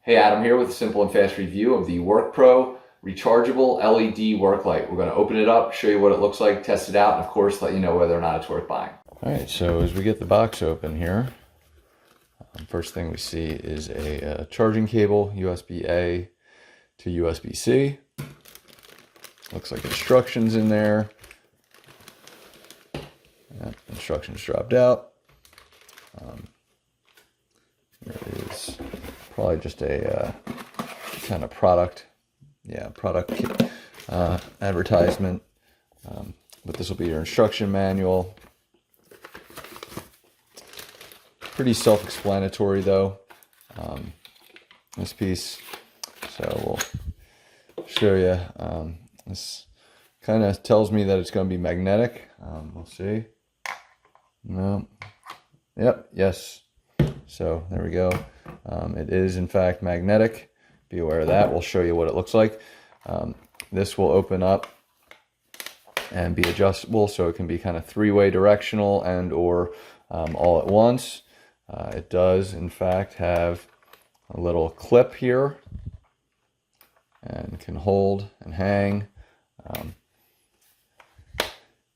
Hey, Adam here with a simple and fast review of the WORKPRO Rechargeable LED work light. We're going to open it up, show you what it looks like, test it out, and of course let you know whether or not it's worth buying. All right, so as we get the box open here, first thing we see is a charging cable, USB-A to USB-C. Looks like instructions in there. Yep, instructions dropped out. There is probably just a kind of product advertisement, but this will be your instruction manual. Pretty self-explanatory though, this piece. So we'll show you. This kind of tells me that it's going to be magnetic. We'll see. No. Yep. Yes. So there we go. It is in fact magnetic. Be aware of that. We'll show you what it looks like. This will open up and be adjustable, so it can be kind of three-way directional and or all at once. It does in fact have a little clip here and can hold and hang.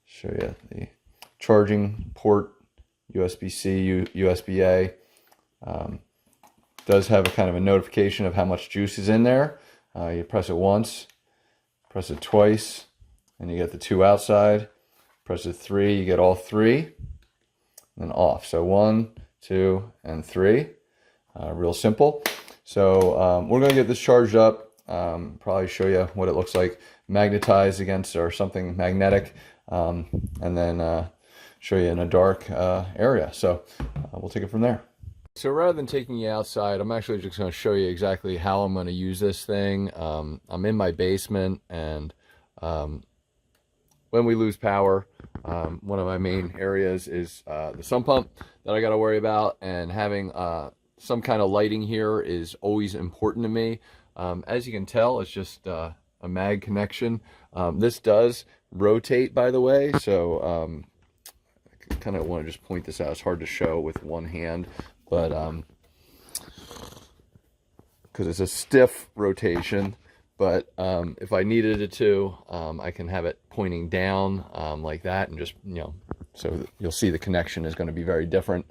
Show you the charging port, USB-C, USB-A. Does have a kind of a notification of how much juice is in there. You press it once, press it twice, and you get the two outside. Press it three, you get all three, and then off. So 1, 2, and 3. Real simple. So we're going to get this charged up. Probably show you what it looks like magnetized against or something magnetic, and then show you in a dark area. So we'll take it from there. So rather than taking you outside, I'm actually just going to show you exactly how I'm going to use this thing. I'm in my basement, and when we lose power, one of my main areas is the sump pump that I got to worry about, and having some kind of lighting here is always important to me. As you can tell, it's just a mag connection. This does rotate, by the way, so I kind of want to just point this out. It's hard to show with one hand, but because it's a stiff rotation, but if I needed it to, I can have it pointing down like that, and just, so you'll see the connection is going to be very different.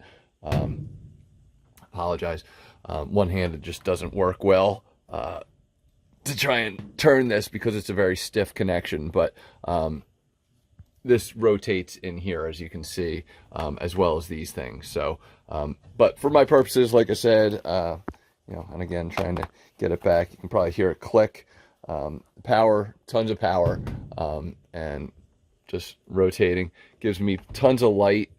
Apologize. One hand, it just doesn't work well to try and turn this because it's a very stiff connection, but this rotates in here, as you can see, as well as these things. So, but for my purposes, like I said, and again, trying to get it back, you can probably hear it click. Power, tons of power, and just rotating gives me tons of light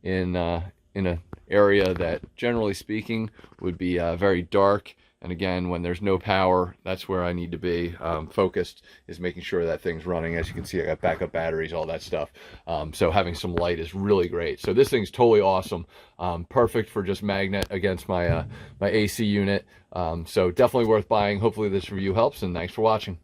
in an area that, generally speaking, would be very dark. And again, when there's no power, that's where I need to be focused, is making sure that thing's running. As you can see, I got backup batteries, all that stuff. So having some light is really great. So this thing's totally awesome. Perfect for just magnet against my my AC unit. So definitely worth buying. Hopefully this review helps, and thanks for watching.